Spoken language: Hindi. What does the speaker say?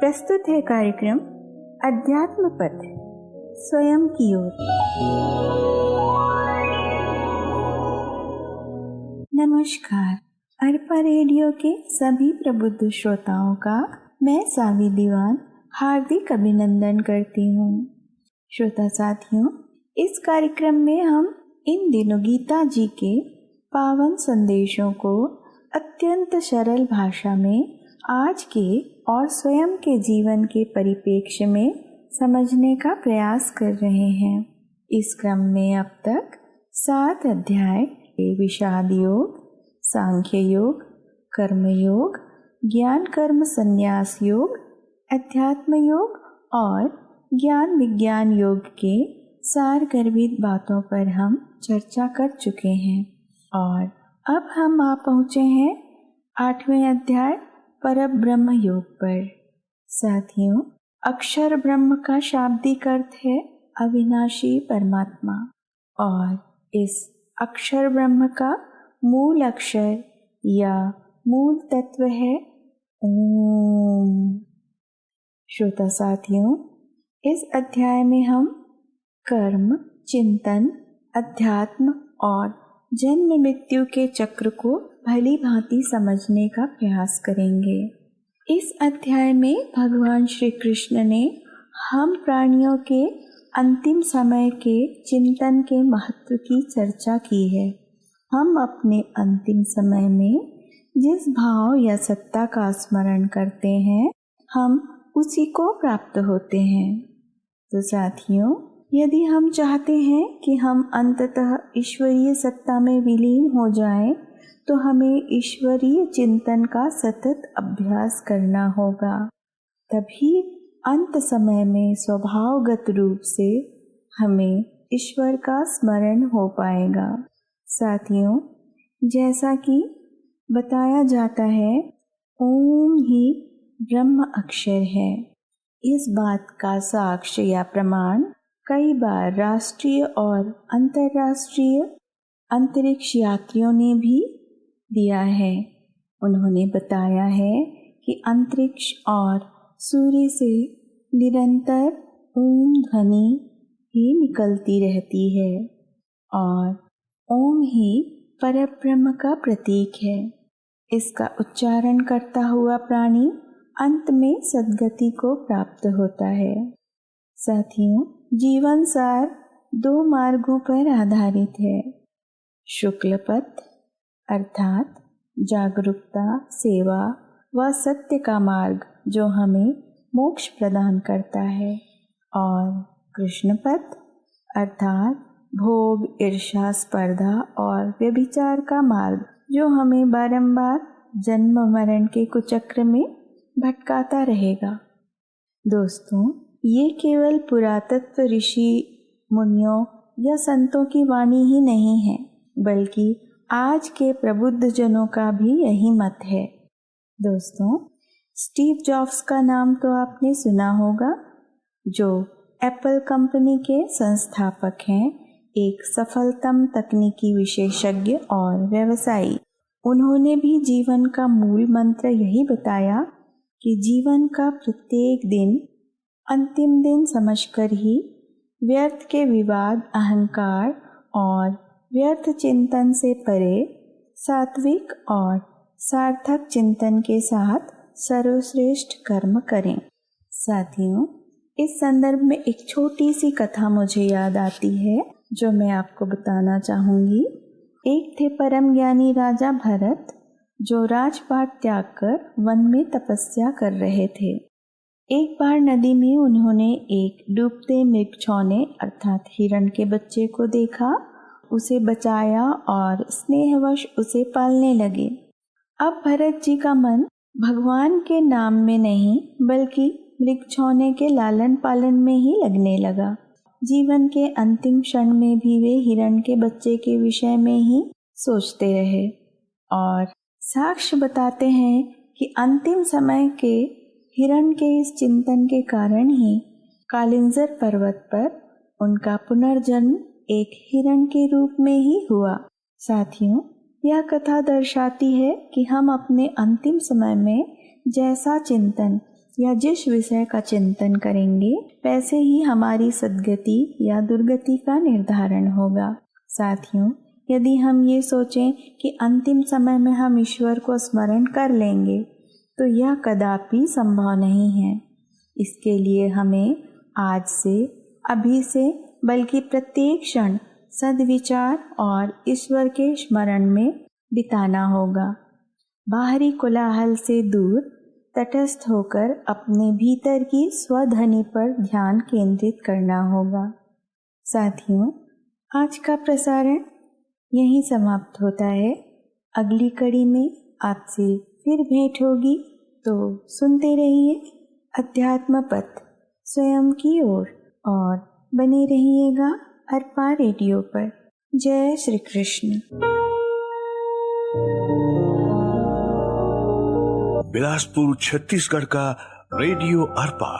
प्रस्तुत है कार्यक्रम अध्यात्म पथ स्वयं की ओर। नमस्कार, अर्पा रेडियो के सभी प्रबुद्ध श्रोताओं का मैं सावी दीवान हार्दिक अभिनंदन करती हूँ। श्रोता साथियों, इस कार्यक्रम में हम इन दिनों गीता जी के पावन संदेशों को अत्यंत सरल भाषा में आज के और स्वयं के जीवन के परिप्रेक्ष्य में समझने का प्रयास कर रहे हैं। इस क्रम में अब तक 7 अध्याय विषाद योग, सांख्य योग, कर्म योग, ज्ञान कर्म संन्यास योग, अध्यात्म योग और ज्ञान विज्ञान योग के सार गर्भित बातों पर हम चर्चा कर चुके हैं और अब हम आ पहुँचे हैं 8वें अध्याय परब्रह्म योग पर। साथियों, अक्षर ब्रह्म का शाब्दिक अर्थ है अविनाशी परमात्मा और इस अक्षर ब्रह्म का मूल अक्षर या मूल तत्व है ओम। श्रोता साथियों, इस अध्याय में हम कर्म, चिंतन, अध्यात्म और जन्म मृत्यु के चक्र को भली भांति समझने का प्रयास करेंगे। इस अध्याय में भगवान श्री कृष्ण ने हम प्राणियों के अंतिम समय के चिंतन के महत्व की चर्चा की है। हम अपने अंतिम समय में जिस भाव या सत्ता का स्मरण करते हैं, हम उसी को प्राप्त होते हैं। तो साथियों, यदि हम चाहते हैं कि हम अंततः ईश्वरीय सत्ता में विलीन हो जाएं, तो हमें ईश्वरीय चिंतन का सतत अभ्यास करना होगा। तभी अंत समय में स्वभावगत रूप से हमें ईश्वर का स्मरण हो पाएगा। साथियों, जैसा कि बताया जाता है, ओम ही ब्रह्म अक्षर है। इस बात का साक्ष्य या प्रमाण कई बार राष्ट्रीय और अंतर्राष्ट्रीय अंतरिक्ष यात्रियों ने भी दिया है। उन्होंने बताया है कि अंतरिक्ष और सूर्य से निरंतर ओम ध्वनि ही निकलती रहती है और ओम ही परब्रह्म का प्रतीक है। इसका उच्चारण करता हुआ प्राणी अंत में सद्गति को प्राप्त होता है। साथियों, जीवन सार 2 मार्गों पर आधारित है। शुक्ल पथ अर्थात जागरूकता, सेवा व सत्य का मार्ग जो हमें मोक्ष प्रदान करता है, और कृष्ण पथ अर्थात भोग, ईर्ष्या, स्पर्धा और व्यभिचार का मार्ग जो हमें बारंबार जन्म मरण के कुचक्र में भटकाता रहेगा। दोस्तों, ये केवल पुरातत्व ऋषि मुनियों या संतों की वाणी ही नहीं है, बल्कि आज के प्रबुद्ध जनों का भी यही मत है। दोस्तों, स्टीव जॉब्स का नाम तो आपने सुना होगा, जो एप्पल कंपनी के संस्थापक हैं, एक सफलतम तकनीकी विशेषज्ञ और व्यवसायी। उन्होंने भी जीवन का मूल मंत्र यही बताया कि जीवन का प्रत्येक दिन अंतिम दिन समझकर ही व्यर्थ के विवाद, अहंकार और व्यर्थ चिंतन से परे सात्विक और सार्थक चिंतन के साथ सर्वश्रेष्ठ कर्म करें। साथियों, इस संदर्भ में एक छोटी सी कथा मुझे याद आती है जो मैं आपको बताना चाहूँगी। एक थे परम ज्ञानी राजा भरत, जो राजपाट त्याग कर वन में तपस्या कर रहे थे। एक बार नदी में उन्होंने एक डूबते मृगछौने अर्थात हिरण के बच्चे को देखा, उसे बचाया और स्नेहवश उसे पालने लगे। अब भरत जी का मन भगवान के नाम में नहीं बल्कि मृगछौने के लालन पालन में ही लगने लगा। जीवन के अंतिम क्षण में भी वे हिरण के बच्चे के विषय में ही सोचते रहे और साक्ष्य बताते हैं कि अंतिम समय के हिरण के इस चिंतन के कारण ही कालिंजर पर्वत पर उनका पुनर्जन्म एक हिरण के रूप में ही हुआ। साथियों, यह कथा दर्शाती है कि हम अपने अंतिम समय में जैसा चिंतन या जिस विषय का चिंतन करेंगे वैसे ही हमारी सद्गति या दुर्गति का निर्धारण होगा। साथियों, यदि हम ये सोचें कि अंतिम समय में हम ईश्वर को स्मरण कर लेंगे तो यह कदापि संभव नहीं है। इसके लिए हमें आज से, अभी से, बल्कि प्रत्येक क्षण सद्विचार और ईश्वर के स्मरण में बिताना होगा। बाहरी कोलाहल से दूर तटस्थ होकर अपने भीतर की स्वध्वनि पर ध्यान केंद्रित करना होगा। साथियों, आज का प्रसारण यहीं समाप्त होता है। अगली कड़ी में आपसे फिर भेंट होगी, तो सुनते रहिए अध्यात्म पथ स्वयं की ओर और बने रहिएगा अर्पा रेडियो पर। जय श्री कृष्ण। बिलासपुर छत्तीसगढ़ का रेडियो अर्पा।